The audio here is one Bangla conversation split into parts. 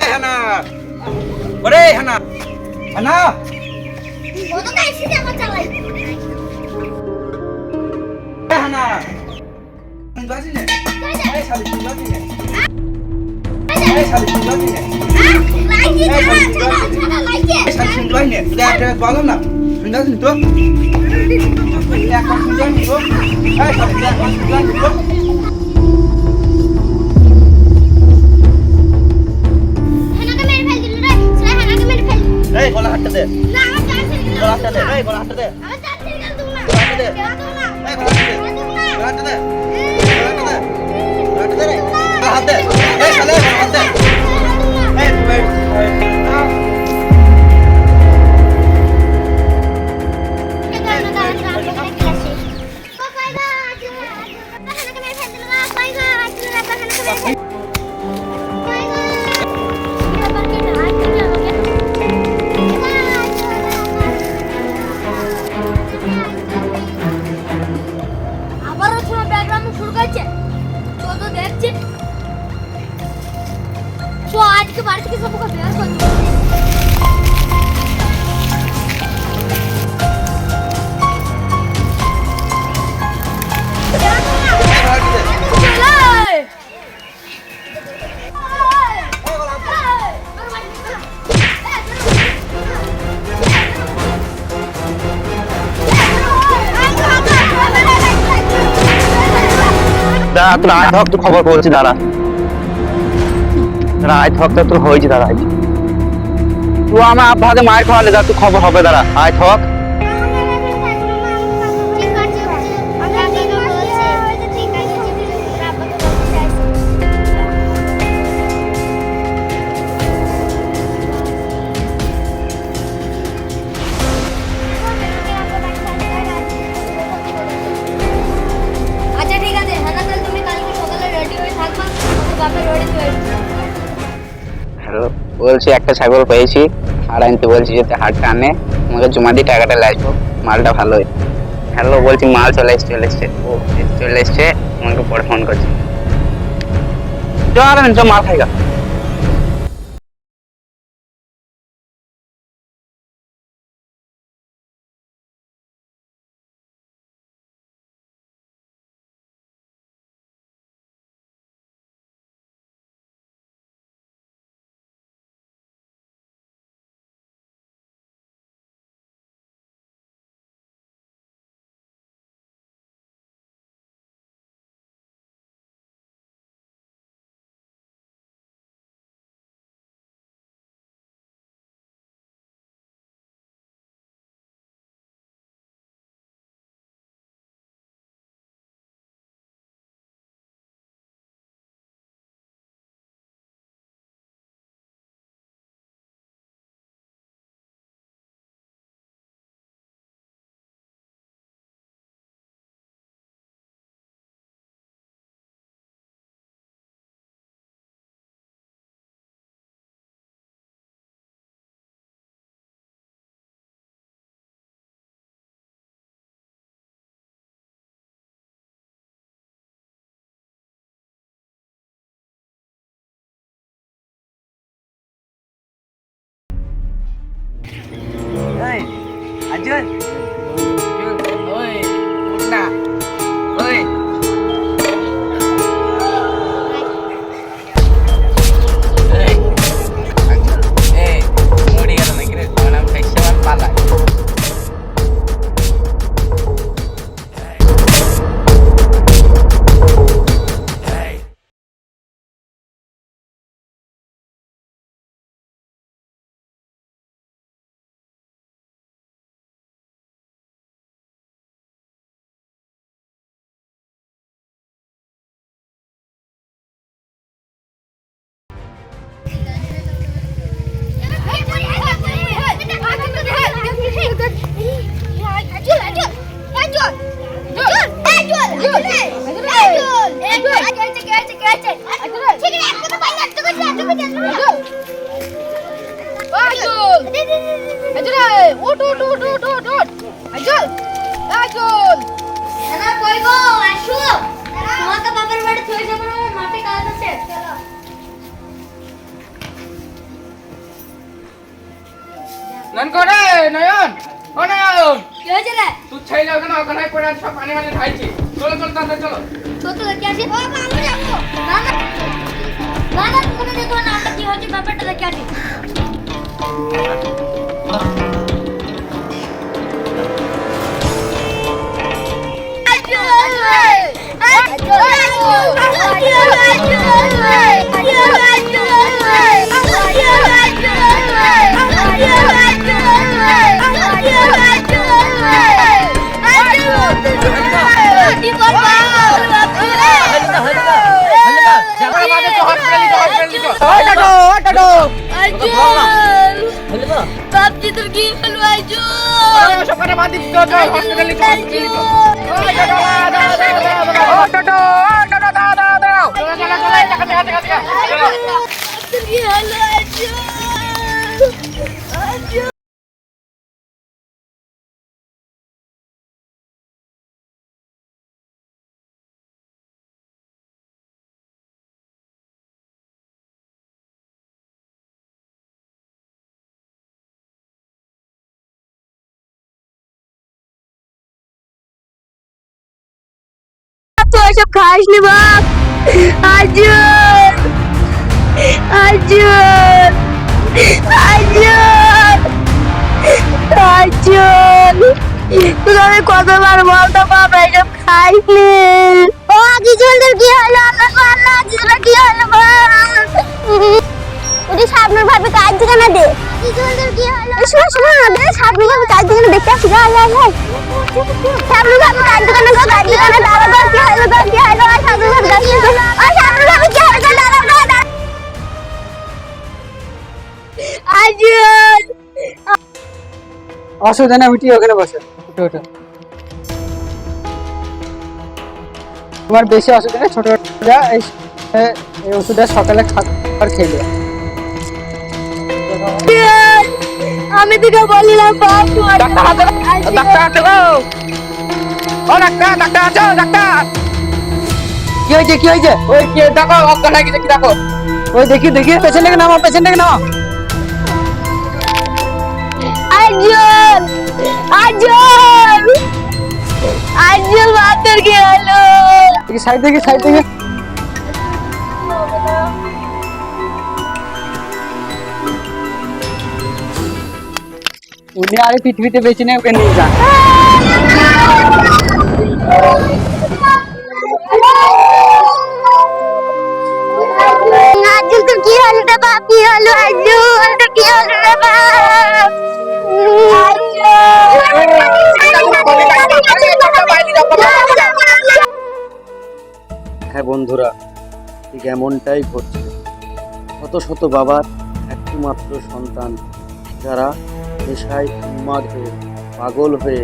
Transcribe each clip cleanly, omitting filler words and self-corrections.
হানা ওরে হানা হানা ও তো কাইছে জামা চালাই হানা তুই বাজি নে এই শালি তুই বাজি নে এই শালি তুই বাজি নে লাইকে ছাড়া লাইকে এই শালি তুই বাজি নে তুই একটা বলো না তুই বাজি তো একটা তুই বাজি তো এই শালি তুই বাজি তো এই গলা হাতটা দে না আমার চার ছেড়ে গেল গলা হাতটা দে এই গলা হাতটা দে আমার চার ছেড়ে গেল তুমি না গলা হাতটা দে কেন তুমি না এই গলা হাতটা দে গলা হাতটা দে গলা হাতটা দে গলা হাতটা দে রে গলা হাত দে এই শালা গলা হাত দে এই তুই আবারও শোনা ব্যাকগ্রাউন্ড শুরু করছে তো দেখছে তো আজকে বাড়ি থেকে সবকে বের করে দিই দাঁড়া তোর আয় থাক তুই খবর বলছি দাঁড়া দাঁড়া আয় থাক তোর হয়েছে দাঁড়া তুই আমার আব্বাকে মায়ের খাওয়ালে যা তুই খবর হবে দাঁড়া আয় থাক আচ্ছা ঠিক আছে হ্যাঁ তাহলে তুমি কালকে সকালে রেডি হয়ে থাকবা বাপের বাড়ি চলে হ্যালো বলছি একটা ছাগল পেয়েছি আর আনতে বলছি যাতে হাটটা আনে আমাকে জমা দিয়ে টাকাটা লাগবো মালটা ভালোই হ্যালো বলছি মাল চলে এসছে ও চলে এসছে আমাকে পরে ফোন করছি চল মাল খাইগা Ajun. Oi, Una. Oi. Mau dia lagi ni, mana fashion pala. নয়ন করে নয়ন, ও নয়ন, কি হয়েছে রে? তুই ছেলে ওখানে পড়ে আছে, সব পানি মানে ঢালছি। চলো চলো তাড়াতাড়ি চলো। সত্য দেখে আসি। ও বাবা, আমি যাবো। না না না না, তুমি দেখো না আমরা কি হচ্ছে ব্যাপারটা দেখে আসি। বাপজি তোর কি হলো আইজো? সকালে বাদ দিচ্ছি তো, হসপিটালে তো, হসপিটালে তো। তোর কি হলো আইজো? আইজো তো এসব খাস নি বাপ। আজুর আজুর আজুর আজুর, তোকে আমি কতবার বলতো বাপ এসব খাস নি। ও আজিজুলের কি হলো? আমার আজিজুলের কি হলো বাপ? ওই সাবনুর ভাবি কাজ দিকে না দে। আজিজুলের কি হলো? শোনো শোনো না দে, সাবনুর ভাবি কাজ দিকে না দেখতে আসি। যা যা যা, সাবনুর ভাবি কাজ দিকে না, কাজ দিকে না দাঁড়া দাঁড়া, কি হলো তোর কি হলো? আর সাবনুর ভাবি কাজ দিকে না, আর সাবনুর ভাবি কি হলো? দাঁড়া দাঁড়া। আজিজুল অসুবিধা নেই, উঠি ওখানে বসে। উঠে ওঠে, তোমার বেশি অসুবিধা নেই, ছোট এই ওষুধটা সকালে খাবার খেলে। আমি তোকে বললাম বাপ, ডাক্তার আছে, ডাক্তার আছে গো। ও ডাক্তার, ডাক্তার আছো, ডাক্তার। কি হয়েছে কি হয়েছে? ওই কি দেখো, অজ্ঞান হয়ে গেছে, কি দেখো। ওই দেখি দেখি, পেশেন্টটাকে নামো, পেশেন্টটাকে নামো। আজল আজল আজল, বাতের কি হলো? দেখি সাইড দেখি, সাইড দেখি। উনি আরে পৃথিবীতে বেঁচে নেই, ওকে নিয়ে যান। আজল তোর কি হলো রে বাপ? কি হলো আজল? তোর কি হলো রে বাপ? হ্যাঁ বন্ধুরা, ঠিক এমনটাই ঘটছে। শত শত বাবার একটি মাত্র সন্তান, যারা নেশায় উন্মাদ হয়ে, পাগল হয়ে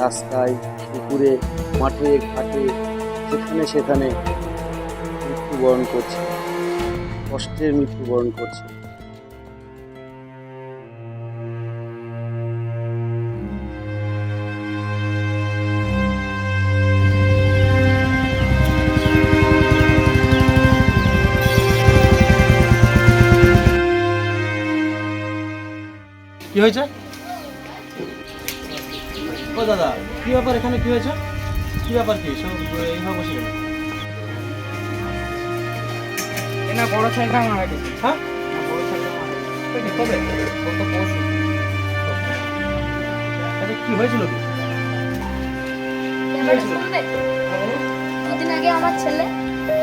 রাস্তায়, পুকুরে, মাঠে ঘাটে, যেখানে সেখানে মৃত্যুবরণ করছে, কষ্টের মৃত্যুবরণ করছে। কি হয়েছে? ও দাদা, কি ব্যাপার? এখানে কি হয়েছে? কি ব্যাপার? কি সব এইভাবে বসে গেল? না বড় ছেলেটা মারা গেছে। হ্যাঁ, না বড় ছেলেটা মারা গেছে। কবে? কত পরশু। আরে কি হয়েছিল? কি এবারে শুনবে? দুদিন আগে আমার ছেলে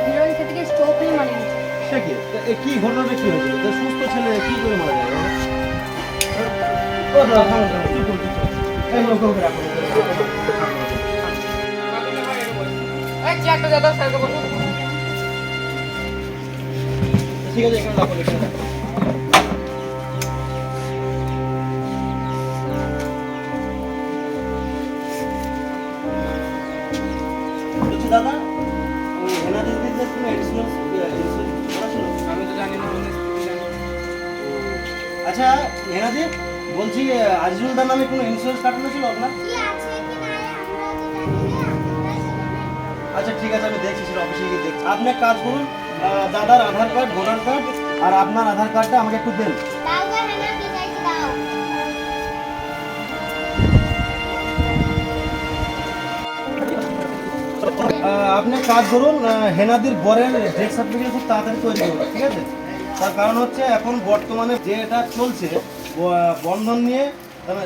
হিরোইন খেতে গিয়ে স্ট্রোক নিয়ে মারা গেছে। সে কি? কি ঘটনাটা কি হয়েছিল? সুস্থ ছেলে কি করে মারা যাবে? ও দাদা, থামো থামো, কি বলছিস? এই লোক রাখো। এই চেয়ারটা দাদা সাইডে বসো। ঠিক আছে, এখানে রাখো, এখানে রাখো। বলছি দাদা, ওই এনাদের বিরুদ্ধে কোনো ইন্স্যুরেন্স করা ছিল? আমি তো জানি না, মানে আচ্ছা হেনাদি, বলছি আজিজুলদার নামে কোনো ইন্স্যুরেন্স কাটানো ছিল আপনার? আচ্ছা ঠিক আছে, আমি দেখছি, সেটা অফিসে গিয়ে দেখছি। আপনি এক কাজ করুন, দাদার আধার কার্ড, ভোটার কার্ড আর আপনার আধার কার্ডটা আমাকে একটু দেন। আপনি এক কাজ করুন, হেনাদির বরের ডেথ সার্টিফিকেট খুব তাড়াতাড়ি তৈরি করুন, ঠিক আছে? তার কারণ হচ্ছে এখন বর্তমানে যে এটা চলছে বন্ধন নিয়ে,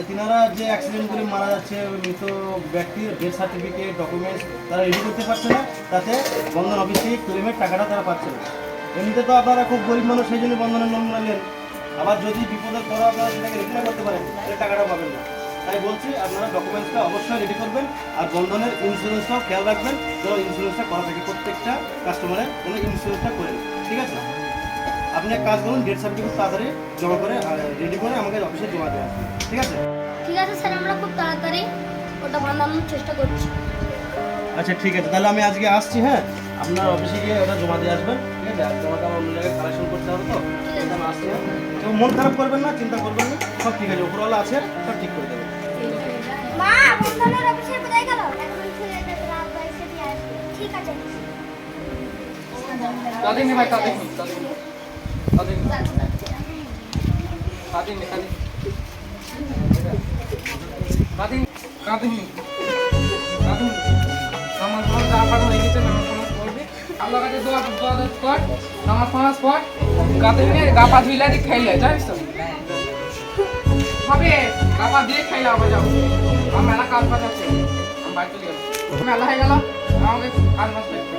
তিনারা যে অ্যাক্সিডেন্ট করে মারা যাচ্ছে মৃত ব্যক্তির ডেথ সার্টিফিকেট ডকুমেন্টস তারা রেডি করতে পারছে না, তাতে বন্ধন অফিস থেকে ক্লেমের টাকাটা তারা পাচ্ছে না। এমনিতে তো আপনারা খুব গরিব মানুষ, সেই জন্য বন্ধনের লোন নিলেন, আবার যদি বিপদের পর আপনারা সেটাকে রিপ্লাই করতে পারেন তাহলে টাকাটা পাবেন না। তাই বলছি আপনারা ডকুমেন্টসটা অবশ্যই রেডি করবেন, আর বন্ধনের ইন্স্যুরেন্সটাও খেয়াল রাখবেন যেন ইন্স্যুরেন্সটা করা থাকে, প্রত্যেকটা কাস্টমারের যেন ইন্স্যুরেন্সটা করে নেন, ঠিক আছে? আপনি এক কাজ করুন, ডেথ সার্টিফিকেট তাড়াতাড়ি জমা করে রেডি করে আমাকে অফিসে জমা দেওয়া, ঠিক আছে? ঠিক আছে স্যার, আমরা খুব তাড়াতাড়ি ওটা বানানোর চেষ্টা করছি। আচ্ছা ঠিক আছে, তাহলে আমি আজকে আসছি। হ্যাঁ, আপনার অফিসে গিয়ে ওটা জমা দিয়ে আসবেন, ঠিক আছে? আর জমাটা আমার অন্য জায়গায় কালেকশন করতে হবে, তো আমি আসছি। হ্যাঁ, তো মন খারাপ করবেন না, চিন্তা করবেন না, সব ঠিক আছে, উপরওয়ালা আছে, সব ঠিক করে দেবেন। মা, বন্ধনের অফিসে কোথায় গেল? এখন ছেলে রাত বাইসে দিয়ে আসবে। ঠিক আছে। তাদেরনি ভাই, তাদেরনি তাদেরনি তাদেরনি তাদেরনি তাদেরনি তাদেরনি নামাজ পড়া হয়ে গেছে, নামাজ পড়বি, আল্লাহ কাছে দোয়া কর, নামাজ পড়, কাদেরনি গা পা ধুইলা দি খাইলে, জানিস তো হবে, গা পা দিয়ে খাইলে আবার যাবো। আমার মেলা কাজ বাজ আছে, আমি বাড়ি চলে গেলাম, মেলা হয়ে গেল, আমাকে কাজ বাজ করতে।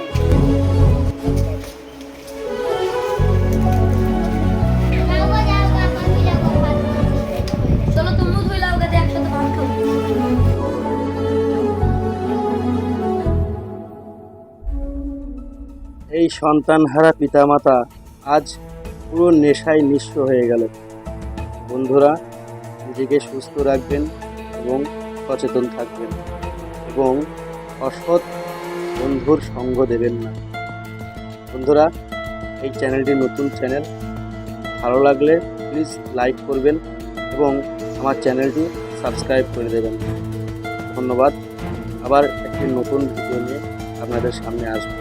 চলো তুমিও ধুই লাও, গাতে একসাথে ভাত খাবো। এই সন্তানহারা পিতামাতা আজ পুরো নেশায় নিঃস্ব হয়ে গেল। বন্ধুরা, নিজেকে সুস্থ রাখবেন এবং সচেতন থাকবেন এবং অসৎ বন্ধুর সঙ্গ দেবেন না। বন্ধুরা, এই চ্যানেলটি নতুন চ্যানেল, ভালো লাগলে প্লিজ লাইক করবেন এবং আমার চ্যানেলটি সাবস্ক্রাইব করে দেবেন। ধন্যবাদ। আবার একটি নতুন ভিডিও নিয়ে আপনাদের সামনে আসবো।